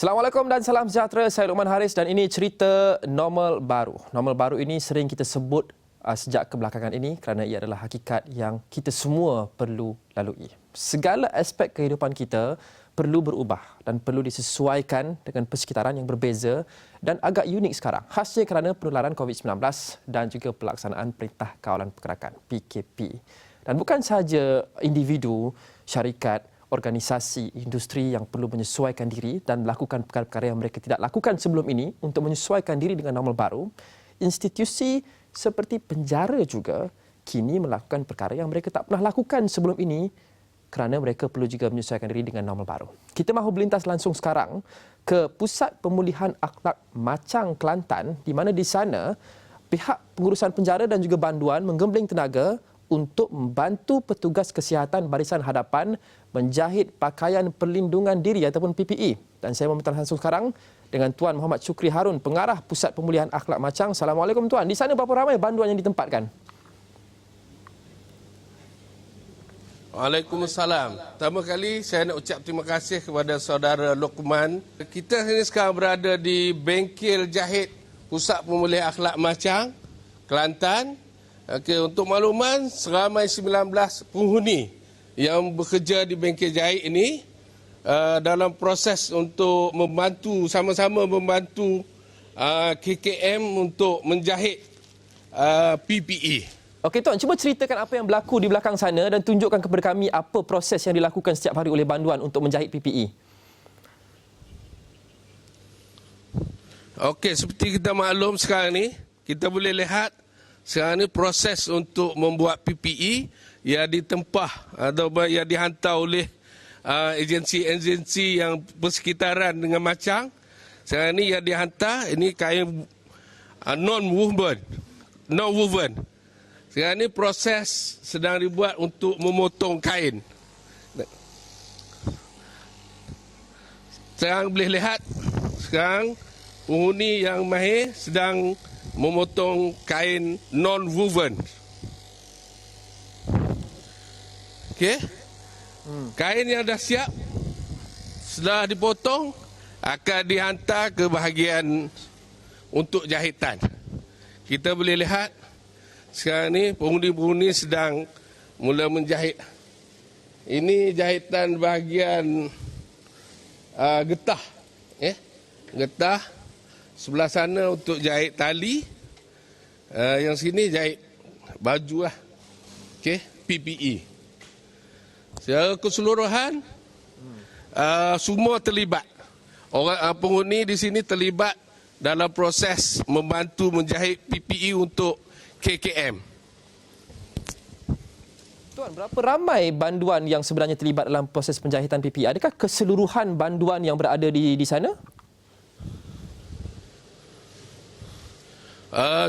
Assalamualaikum dan salam sejahtera. Saya Luqman Haris dan ini cerita normal baru. Normal baru ini sering kita sebut sejak kebelakangan ini kerana ia adalah hakikat yang kita semua perlu lalui. Segala aspek kehidupan kita perlu berubah dan perlu disesuaikan dengan persekitaran yang berbeza dan agak unik sekarang. Khasnya kerana penularan COVID-19 dan juga pelaksanaan Perintah Kawalan Pergerakan PKP. Dan bukan sahaja individu, syarikat, organisasi, industri yang perlu menyesuaikan diri dan melakukan perkara-perkara yang mereka tidak lakukan sebelum ini untuk menyesuaikan diri dengan normal baru, institusi seperti penjara juga kini melakukan perkara yang mereka tak pernah lakukan sebelum ini kerana mereka perlu juga menyesuaikan diri dengan normal baru. Kita mahu berlintas langsung sekarang ke Pusat Pemulihan Akhlak Machang, Kelantan, di mana di sana pihak pengurusan penjara dan juga banduan menggembling tenaga untuk membantu petugas kesihatan barisan hadapan menjahit pakaian perlindungan diri ataupun PPE. Dan saya meminta langsung sekarang dengan Tuan Muhammad Syukri Harun, Pengarah Pusat Pemulihan Akhlak Machang. Assalamualaikum Tuan. Di sana berapa ramai banduan yang ditempatkan? Waalaikumsalam. Pertama kali saya nak ucap terima kasih kepada saudara Luqman. Kita ini sekarang berada di bengkel jahit Pusat Pemulihan Akhlak Machang, Kelantan. Okey, untuk makluman, seramai 19 penghuni yang bekerja di bengkel jahit ini dalam proses untuk membantu, sama-sama membantu KKM untuk menjahit PPE. Okey Tuan, cuba ceritakan apa yang berlaku di belakang sana dan tunjukkan kepada kami apa proses yang dilakukan setiap hari oleh banduan untuk menjahit PPE. Okey, seperti kita maklum sekarang ni, kita boleh lihat sekarang ni proses untuk membuat PPE yang ditempah atau yang dihantar oleh agensi-agensi yang bersekitaran dengan Machang. Sekarang ni yang dihantar, ini kain non-woven. Sekarang ni proses sedang dibuat untuk memotong kain. Sekarang boleh lihat, sekarang penghuni yang mahir sedang memotong kain non-woven. Okey. Kain yang dah siap, setelah dipotong, akan dihantar ke bahagian untuk jahitan. Kita boleh lihat, sekarang ni penghuni-penghuni sedang mula menjahit. Ini jahitan bahagian getah. Getah. Sebelah sana untuk jahit tali. Yang sini jahit baju lah. Okey, PPE. Secara keseluruhan, semua terlibat. Orang penghuni di sini terlibat dalam proses membantu menjahit PPE untuk KKM. Tuan, berapa ramai banduan yang sebenarnya terlibat dalam proses penjahitan PPE? Adakah keseluruhan banduan yang berada di sana?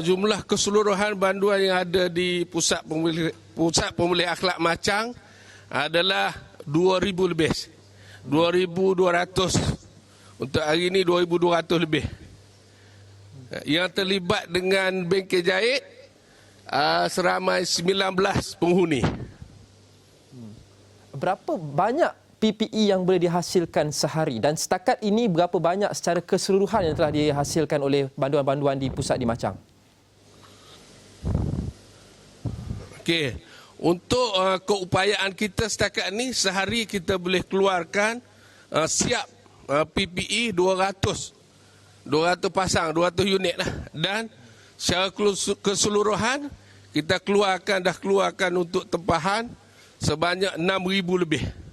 Jumlah keseluruhan banduan yang ada di Pusat Pemulihan Akhlak Machang adalah 2,000 lebih. 2,200. Untuk hari ini 2,200 lebih. Yang terlibat dengan bengkel jahit seramai 19 penghuni. Berapa banyak PPE yang boleh dihasilkan sehari dan setakat ini berapa banyak secara keseluruhan yang telah dihasilkan oleh banduan-banduan di pusat di Machang? Okey, untuk keupayaan kita setakat ini sehari kita boleh keluarkan siap PPE 200 pasang, 200 unit lah. Dan secara keseluruhan kita dah keluarkan untuk tempahan sebanyak 6,000 lebih.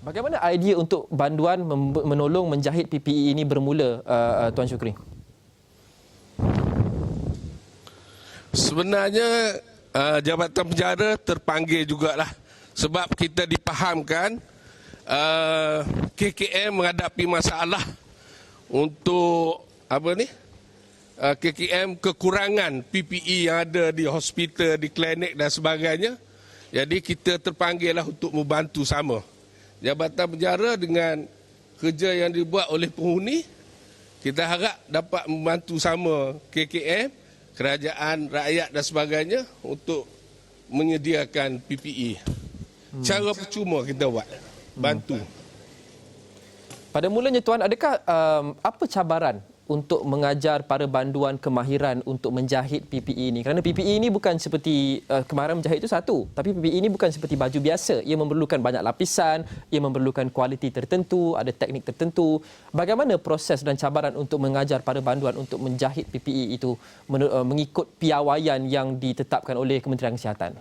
Bagaimana idea untuk banduan menolong menjahit PPE ini bermula, Tuan Syukri? Sebenarnya Jabatan Penjara terpanggil jugalah sebab kita dipahamkan KKM menghadapi masalah untuk KKM kekurangan PPE yang ada di hospital, di klinik dan sebagainya. Jadi kita terpanggil lah untuk membantu sama. Jabatan Penjara dengan kerja yang dibuat oleh penghuni, kita harap dapat membantu sama KKM, kerajaan, rakyat dan sebagainya untuk menyediakan PPE. Cara percuma kita buat, bantu. Pada mulanya Tuan, adakah apa cabaran untuk mengajar para banduan kemahiran untuk menjahit PPE ini? Kerana PPE ini bukan seperti kemahiran menjahit itu satu, tapi PPE ini bukan seperti baju biasa. Ia memerlukan banyak lapisan, ia memerlukan kualiti tertentu, ada teknik tertentu. Bagaimana proses dan cabaran untuk mengajar para banduan untuk menjahit PPE itu mengikut piawaian yang ditetapkan oleh Kementerian Kesihatan?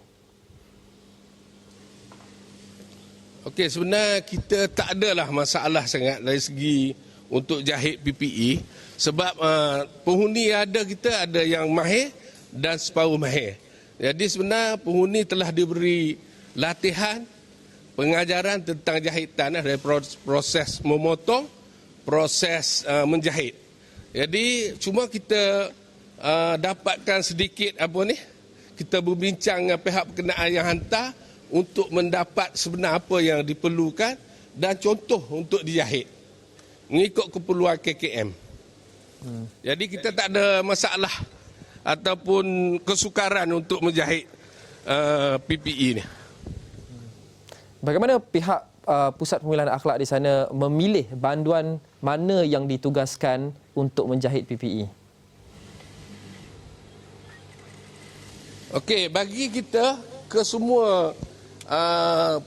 Okey, sebenarnya kita tak adalah masalah sangat dari segi untuk jahit PPE sebab penghuni yang ada kita ada yang mahir dan separuh mahir. Jadi sebenarnya penghuni telah diberi latihan pengajaran tentang jahitan dari proses memotong, proses menjahit. Jadi cuma kita dapatkan sedikit kita berbincang dengan pihak berkenaan yang hantar untuk mendapat sebenar apa yang diperlukan dan contoh untuk dijahit mengikut keperluan KKM. Jadi kita tak ada masalah ataupun kesukaran untuk menjahit PPE ni. Bagaimana pihak Pusat Pemilihan Akhlak di sana memilih banduan mana yang ditugaskan untuk menjahit PPE? Okey, bagi kita kesemua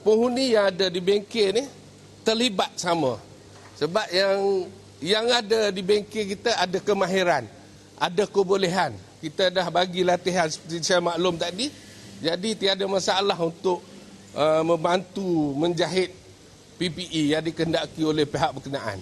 penghuni yang ada di bengkel ni terlibat sama. Sebab yang ada di bengkel kita ada kemahiran, ada kebolehan. Kita dah bagi latihan seperti saya maklum tadi. Jadi tiada masalah untuk membantu menjahit PPE yang dikehendaki oleh pihak berkenaan.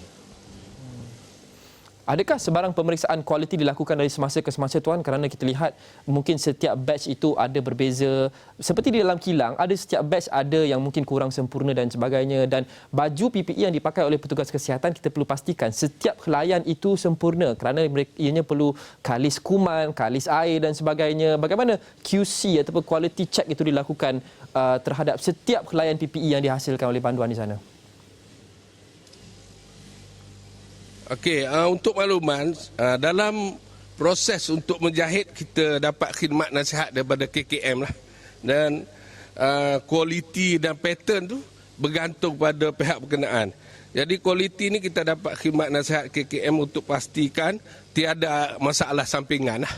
Adakah sebarang pemeriksaan kualiti dilakukan dari semasa ke semasa Tuan? Kerana kita lihat mungkin setiap batch itu ada berbeza. Seperti di dalam kilang, ada setiap batch ada yang mungkin kurang sempurna dan sebagainya. Dan baju PPE yang dipakai oleh petugas kesihatan, kita perlu pastikan setiap helaian itu sempurna. Kerana ianya perlu kalis kuman, kalis air dan sebagainya. Bagaimana QC ataupun quality check itu dilakukan terhadap setiap helaian PPE yang dihasilkan oleh banduan di sana? Okey, untuk makluman, dalam proses untuk menjahit kita dapat khidmat nasihat daripada KKM lah. Dan kualiti dan pattern tu bergantung pada pihak berkenaan. Jadi kualiti ni kita dapat khidmat nasihat KKM untuk pastikan tiada masalah sampingan lah.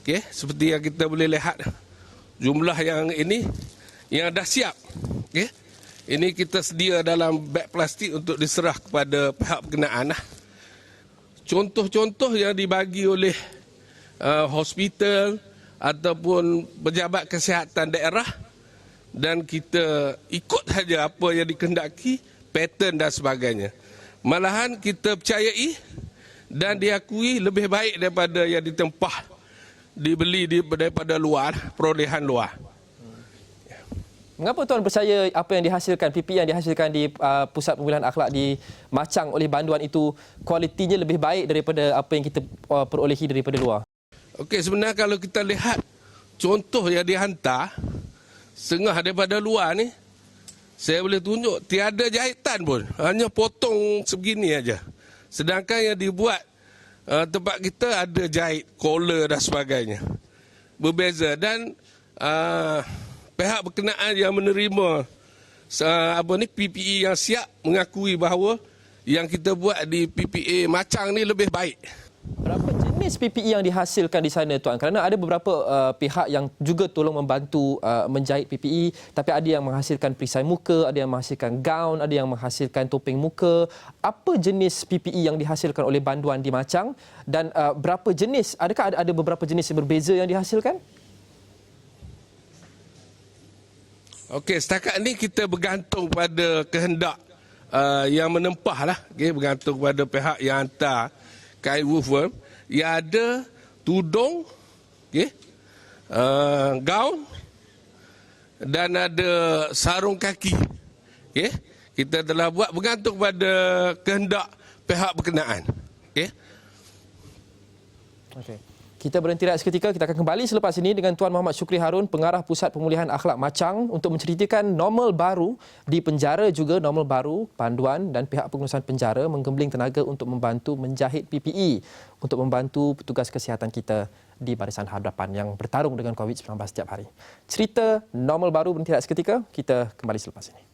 Okey, seperti yang kita boleh lihat jumlah yang ini yang dah siap. Okey. Ini kita sedia dalam beg plastik untuk diserah kepada pihak berkenaan lah. Contoh-contoh yang dibagi oleh hospital ataupun pejabat kesihatan daerah dan kita ikut saja apa yang dikehendaki, pattern dan sebagainya. Malahan kita percayai dan diakui lebih baik daripada yang ditempah dibeli daripada luar, perolehan luar. Mengapa Tuan percaya apa yang dihasilkan, PPE yang dihasilkan di Pusat Pemilihan Akhlak di Machang oleh banduan itu kualitinya lebih baik daripada apa yang kita perolehi daripada luar? Okey, sebenarnya kalau kita lihat contoh yang dihantar setengah daripada luar ni, saya boleh tunjuk tiada jahitan pun, hanya potong sebegini aja. Sedangkan yang dibuat tempat kita ada jahit, collar dan sebagainya. Berbeza dan pihak berkenaan yang menerima PPE yang siap mengakui bahawa yang kita buat di PPA Machang ni lebih baik. Berapa jenis PPE yang dihasilkan di sana Tuan? Kerana ada beberapa pihak yang juga tolong membantu menjahit PPE, tapi ada yang menghasilkan perisai muka, ada yang menghasilkan gaun, ada yang menghasilkan topeng muka. Apa jenis PPE yang dihasilkan oleh banduan di Machang dan berapa jenis? Adakah ada beberapa jenis yang berbeza yang dihasilkan? Okey, setakat ni kita bergantung pada kehendak yang menempah lah. Okay, bergantung pada pihak yang hantar kain woolworm. Yang ada tudung, okay, gaun dan ada sarung kaki. Okay, kita telah buat bergantung pada kehendak pihak berkenaan. Okay. Okey. Kita berhenti rehat seketika. Kita akan kembali selepas ini dengan Tuan Muhammad Syukri Harun, Pengarah Pusat Pemulihan Akhlak Machang untuk menceritakan normal baru di penjara, juga normal baru panduan dan pihak pengurusan penjara menggembling tenaga untuk membantu menjahit PPE untuk membantu petugas kesihatan kita di barisan hadapan yang bertarung dengan COVID-19 setiap hari. Cerita normal baru berhenti rehat seketika. Kita kembali selepas ini.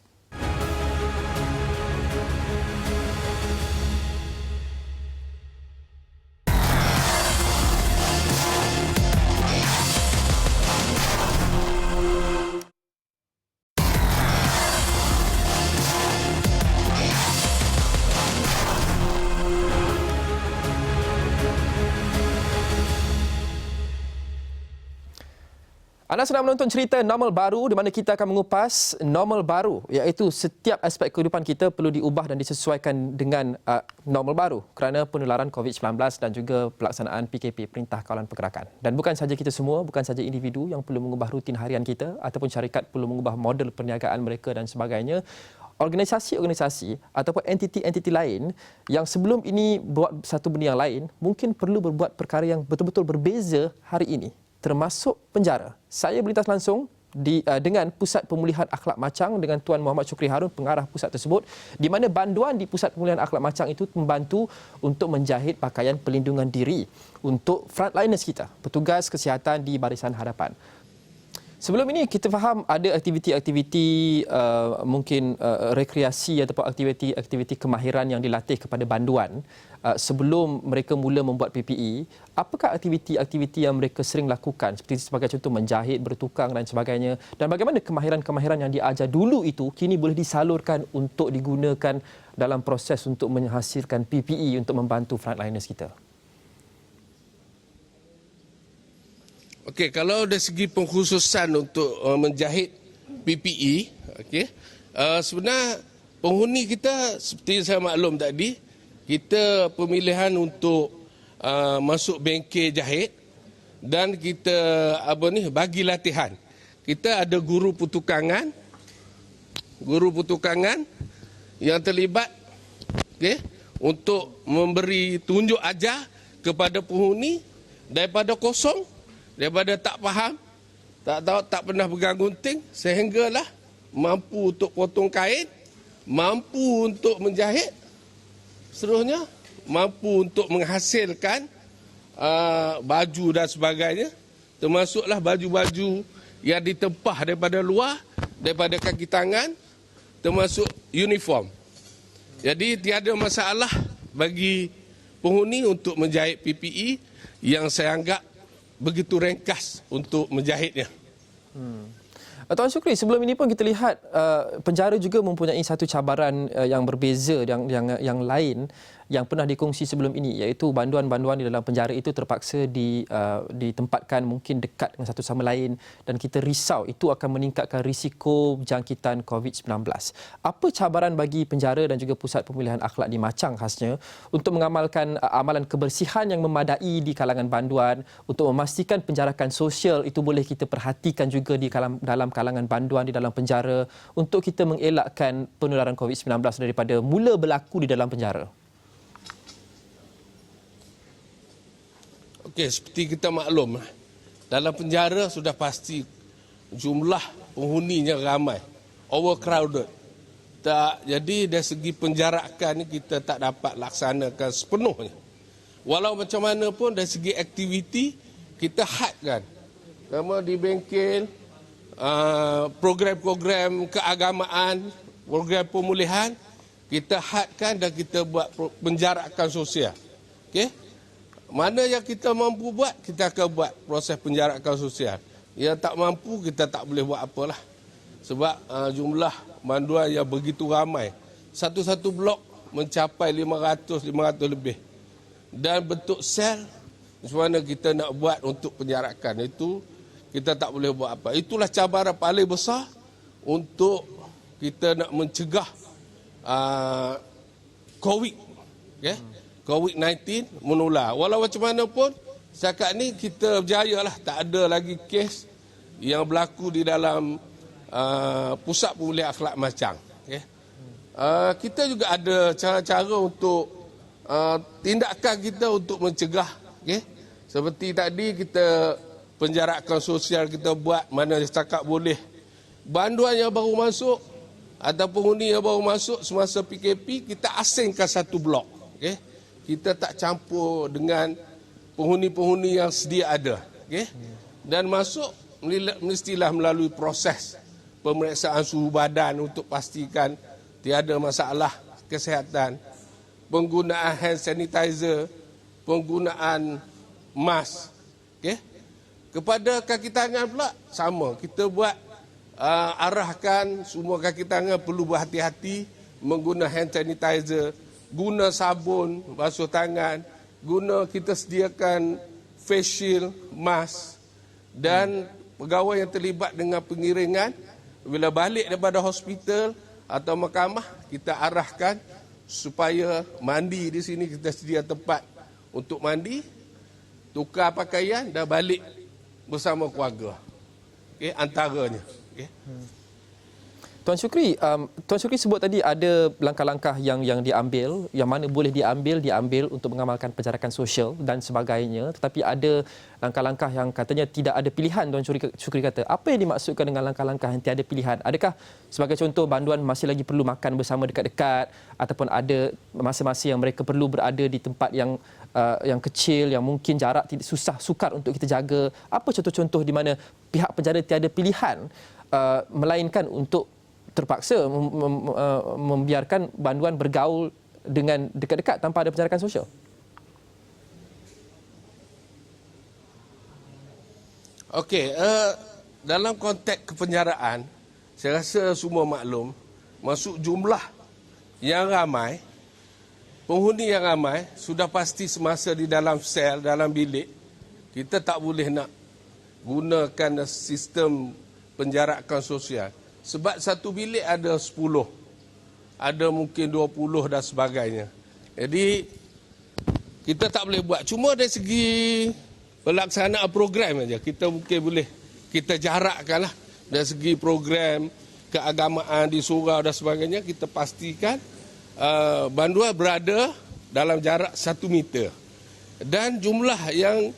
Anda sedang menonton cerita normal baru di mana kita akan mengupas normal baru, iaitu setiap aspek kehidupan kita perlu diubah dan disesuaikan dengan normal baru kerana penularan COVID-19 dan juga pelaksanaan PKP, Perintah Kawalan Pergerakan. Dan bukan saja kita semua, bukan saja individu yang perlu mengubah rutin harian kita ataupun syarikat perlu mengubah model perniagaan mereka dan sebagainya. Organisasi-organisasi ataupun entiti-entiti lain yang sebelum ini buat satu benda yang lain mungkin perlu berbuat perkara yang betul-betul berbeza hari ini, termasuk penjara. Saya berlintas langsung dengan Pusat Pemulihan Akhlak Macang dengan Tuan Muhammad Shukri Harun, pengarah pusat tersebut, di mana banduan di Pusat Pemulihan Akhlak Macang itu membantu untuk menjahit pakaian pelindungan diri untuk frontliners kita, petugas kesihatan di barisan hadapan. Sebelum ini kita faham ada aktiviti-aktiviti mungkin rekreasi ataupun aktiviti-aktiviti kemahiran yang dilatih kepada banduan sebelum mereka mula membuat PPE. Apakah aktiviti-aktiviti yang mereka sering lakukan seperti sebagai contoh menjahit, bertukang dan sebagainya, dan bagaimana kemahiran-kemahiran yang diajar dulu itu kini boleh disalurkan untuk digunakan dalam proses untuk menghasilkan PPE untuk membantu frontliners kita? Okey, kalau dari segi pengkhususan untuk menjahit PPE, okey, sebenarnya penghuni kita seperti saya maklum tadi, kita pemilihan untuk masuk bengkel jahit dan kita bagi latihan. Kita ada guru putukangan yang terlibat, okey, untuk memberi tunjuk ajar kepada penghuni daripada kosong, daripada tak faham, tak tahu, tak pernah pegang gunting, sehinggalah mampu untuk potong kain, mampu untuk menjahit, seterusnya mampu untuk menghasilkan baju dan sebagainya, termasuklah baju-baju yang ditempah daripada luar, daripada kaki tangan, termasuk uniform. Jadi tiada masalah bagi penghuni untuk menjahit PPE yang saya anggap begitu ringkas untuk menjahitnya. Tuan Shukri, sebelum ini pun kita lihat penjara juga mempunyai satu cabaran yang berbeza yang lain yang pernah dikongsi sebelum ini, iaitu banduan-banduan di dalam penjara itu terpaksa ditempatkan mungkin dekat dengan satu sama lain dan kita risau itu akan meningkatkan risiko jangkitan COVID-19. Apa cabaran bagi penjara dan juga Pusat Pemulihan Akhlak di Macang khasnya untuk mengamalkan amalan kebersihan yang memadai di kalangan banduan, untuk memastikan penjarakan sosial itu boleh kita perhatikan juga dalam kalangan banduan di dalam penjara untuk kita mengelakkan penularan COVID-19 daripada mula berlaku di dalam penjara? Okey, seperti kita maklum, dalam penjara sudah pasti jumlah penghuninya ramai, overcrowded. Jadi dari segi penjarakan ni kita tak dapat laksanakan sepenuhnya. Walau macam mana pun dari segi aktiviti kita hadkan. Sama di bengkel, program-program keagamaan, program pemulihan, kita hadkan dan kita buat penjarakan sosial. Okey? Mana yang kita mampu buat, kita akan buat proses penjarakan sosial. Yang tak mampu, kita tak boleh buat apalah. Sebab jumlah banduan yang begitu ramai. Satu-satu blok mencapai 500 lebih. Dan bentuk sel, macam mana kita nak buat untuk penjarakan itu, kita tak boleh buat apa. Itulah cabaran paling besar untuk kita nak mencegah COVID. Okay? COVID-19 menular. Walau macam mana pun, setakat ni kita berjaya lah. Tak ada lagi kes yang berlaku di dalam Pusat Pemulihan Akhlak Macang. Okay? Kita juga ada cara-cara untuk tindakan kita untuk mencegah. Okay? Seperti tadi kita penjarakan sosial kita buat mana setakat boleh. Banduan yang baru masuk atau penghuni yang baru masuk semasa PKP, kita asingkan satu blok. Okay? Kita tak campur dengan penghuni-penghuni yang sedia ada. Okay? Dan masuk mestilah melalui proses pemeriksaan suhu badan untuk pastikan tiada masalah kesihatan. Penggunaan hand sanitizer, penggunaan mask. Okay? Kepada kaki tangan pula sama. Kita buat arahkan semua kaki tangan perlu berhati-hati menggunakan hand sanitizer, guna sabun basuh tangan, kita sediakan face shield, mask dan pegawai yang terlibat dengan pengiringan, bila balik daripada hospital atau mahkamah, kita arahkan supaya mandi di sini, kita sedia tempat untuk mandi, tukar pakaian dan balik bersama keluarga. Okey, antaranya. Okey. Tuan Syukri sebut tadi ada langkah-langkah yang diambil, yang mana boleh diambil untuk mengamalkan penjarakan sosial dan sebagainya, tetapi ada langkah-langkah yang katanya tidak ada pilihan. Tuan Syukri kata, apa yang dimaksudkan dengan langkah-langkah yang tiada pilihan? Adakah sebagai contoh banduan masih lagi perlu makan bersama dekat-dekat, ataupun ada masa-masa yang mereka perlu berada di tempat yang kecil, yang mungkin jarak sukar untuk kita jaga? Apa contoh-contoh di mana pihak penjara tiada pilihan melainkan untuk terpaksa membiarkan banduan bergaul dengan dekat-dekat tanpa ada penjarakan sosial? Okey, dalam konteks kepenjaraan, saya rasa semua maklum, masuk jumlah yang ramai, penghuni yang ramai, sudah pasti semasa di dalam sel, dalam bilik, kita tak boleh nak gunakan sistem penjarakan sosial. Sebab satu bilik ada 10, ada mungkin 20 dan sebagainya. Jadi, kita tak boleh buat. Cuma dari segi pelaksanaan program saja, kita mungkin boleh, kita jarakkanlah. Dari segi program keagamaan di surau dan sebagainya, kita pastikan banduan berada dalam jarak 1 meter. Dan jumlah yang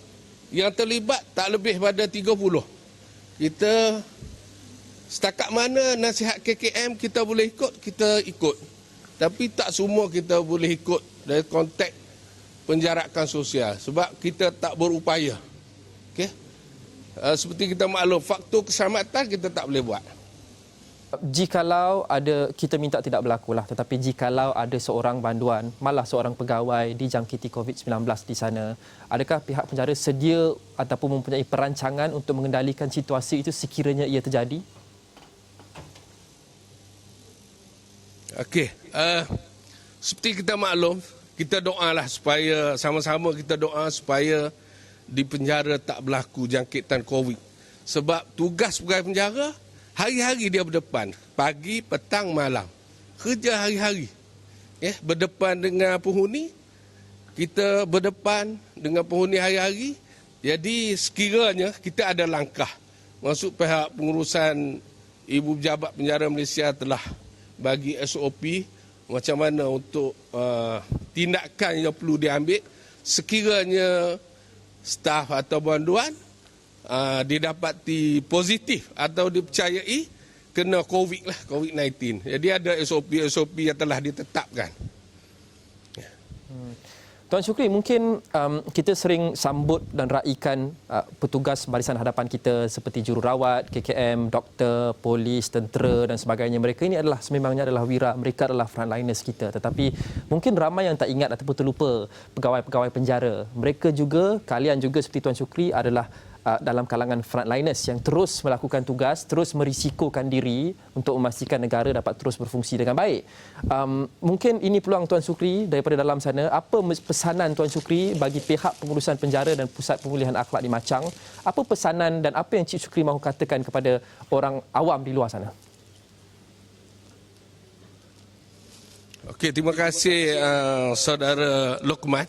terlibat tak lebih pada 30. Kita setakat mana nasihat KKM kita boleh ikut, kita ikut. Tapi tak semua kita boleh ikut dari konteks penjarakan sosial. Sebab kita tak berupaya. Okay? Seperti kita maklum, faktor keselamatan kita tak boleh buat. Jikalau ada, kita minta tidak berlakulah, tetapi jikalau ada seorang banduan, malah seorang pegawai dijangkiti COVID-19 di sana, adakah pihak penjara sedia ataupun mempunyai perancangan untuk mengendalikan situasi itu sekiranya ia terjadi? Okey, seperti kita maklum, kita doalah supaya sama-sama kita doa supaya di penjara tak berlaku jangkitan COVID. Sebab tugas pegawai penjara hari-hari dia berdepan, pagi, petang, malam. Kerja hari-hari. Berdepan dengan penghuni, kita berdepan dengan penghuni hari-hari. Jadi sekiranya kita ada langkah, maksud pihak pengurusan Ibu Pejabat Penjara Malaysia telah bagi SOP macam mana untuk tindakan yang perlu diambil sekiranya staf atau banduan didapati positif atau dipercayai kena COVID-19. Jadi ada SOP yang telah ditetapkan. Tuan Syukri, mungkin kita sering sambut dan raikan petugas barisan hadapan kita seperti jururawat, KKM, doktor, polis, tentera dan sebagainya. Mereka ini adalah sememangnya adalah wira, mereka adalah frontliners kita. Tetapi mungkin ramai yang tak ingat ataupun terlupa pegawai-pegawai penjara. Mereka juga, kalian juga seperti Tuan Syukri adalah dalam kalangan frontliners yang terus melakukan tugas, terus merisikokan diri untuk memastikan negara dapat terus berfungsi dengan baik. Mungkin ini peluang Tuan Syukri daripada dalam sana. Apa pesanan Tuan Syukri bagi pihak pengurusan penjara dan Pusat Pemulihan Akhlak di Machang? Apa pesanan dan apa yang Cik Syukri mahu katakan kepada orang awam di luar sana? Okey, terima kasih Saudara Lokman.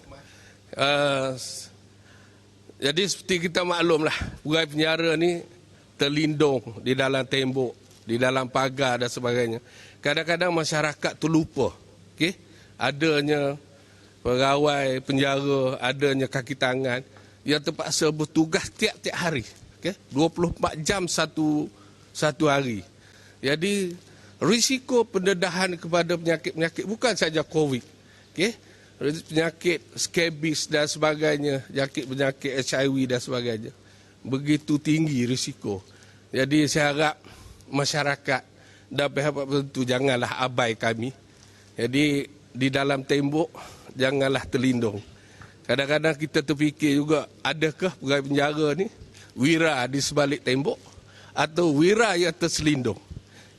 Jadi seperti kita maklumlah, pegawai penjara ni terlindung di dalam tembok, di dalam pagar dan sebagainya. Kadang-kadang masyarakat terlupa, adanya pegawai penjara, adanya kaki tangan yang terpaksa bertugas tiap-tiap hari, 24 jam satu hari. Jadi risiko pendedahan kepada penyakit-penyakit bukan saja COVID, penyakit skabis dan sebagainya, penyakit HIV dan sebagainya. Begitu tinggi risiko. Jadi saya harap masyarakat dan pihak tertentu janganlah abai kami. Jadi di dalam tembok janganlah terlindung. Kadang-kadang kita terfikir juga, adakah pegawai penjara ni wira di sebalik tembok atau wira yang terselindung.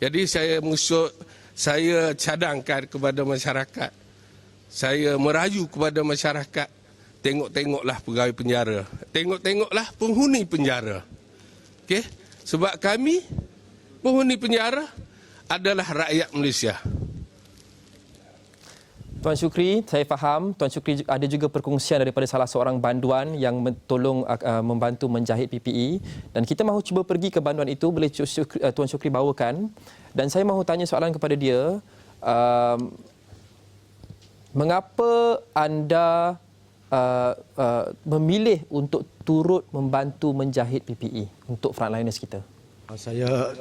Jadi saya cadangkan kepada masyarakat, saya merayu kepada masyarakat, tengok-tengoklah pegawai penjara. Tengok-tengoklah penghuni penjara. Sebab kami, penghuni penjara adalah rakyat Malaysia. Tuan Syukri, saya faham Tuan Syukri ada juga perkongsian daripada salah seorang banduan yang membantu menjahit PPE dan kita mahu cuba pergi ke banduan itu, boleh Tuan Syukri bawakan, dan saya mahu tanya soalan kepada dia, mengapa anda memilih untuk turut membantu menjahit PPE untuk frontliners kita? Saya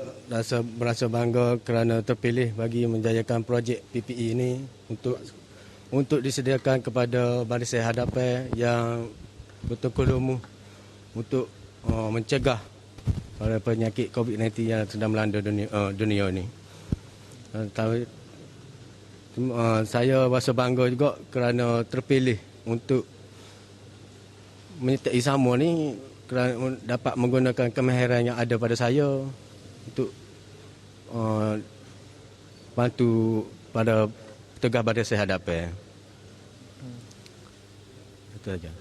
merasa bangga kerana terpilih bagi menjayakan projek PPE ini untuk disediakan kepada barisan hadapan yang betul-betul lumuh untuk mencegah penyakit COVID-19 yang sedang melanda dunia ini. Saya rasa bangga juga kerana terpilih untuk menyertai sama ni kerana dapat menggunakan kemahiran yang ada pada saya untuk bantu pada petugas barisan hadapan. Itu saja.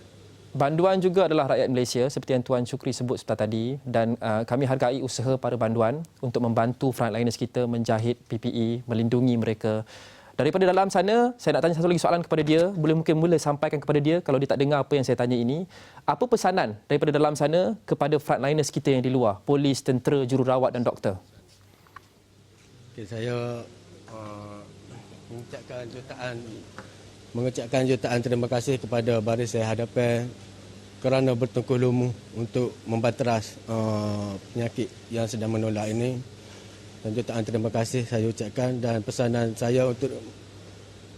Banduan juga adalah rakyat Malaysia seperti yang Tuan Syukri sebut sebentar tadi, dan kami hargai usaha para banduan untuk membantu frontliners kita menjahit PPE, melindungi mereka. Daripada dalam sana, saya nak tanya satu lagi soalan kepada dia. Mula sampaikan kepada dia kalau dia tak dengar apa yang saya tanya ini. Apa pesanan daripada dalam sana kepada frontliners kita yang di luar, polis, tentera, jururawat dan doktor? Okay, saya mengucapkan jutaan terima kasih kepada barisan hadapan kerana bertungkuh lumu untuk membanteras penyakit yang sedang menolak ini. Dan jutaan terima kasih saya ucapkan, dan pesanan saya untuk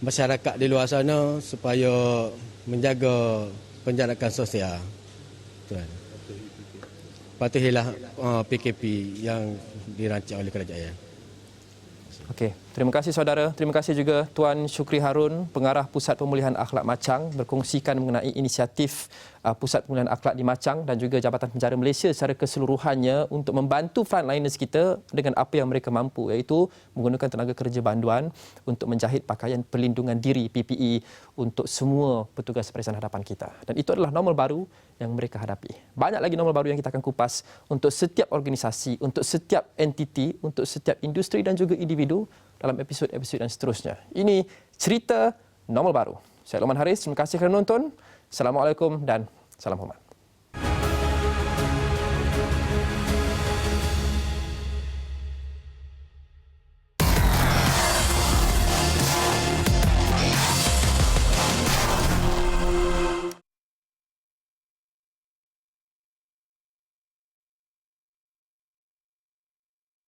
masyarakat di luar sana supaya menjaga penjarakan sosial. Patuhilah PKP yang dirancang oleh kerajaan. Okey, terima kasih saudara. Terima kasih juga Tuan Syukri Harun, Pengarah Pusat Pemulihan Akhlak Machang, berkongsikan mengenai inisiatif Pusat Pemulihan Akhlak di Machang dan juga Jabatan Penjara Malaysia secara keseluruhannya untuk membantu frontliners kita dengan apa yang mereka mampu, iaitu menggunakan tenaga kerja banduan untuk menjahit pakaian pelindungan diri PPE untuk semua petugas barisan hadapan kita. Dan itu adalah normal baru yang mereka hadapi. Banyak lagi normal baru yang kita akan kupas untuk setiap organisasi, untuk setiap entiti, untuk setiap industri dan juga individu dalam episod-episod dan seterusnya. Ini cerita normal baru. Saya Lokman Haris, terima kasih kerana menonton. Assalamualaikum dan salam hormat.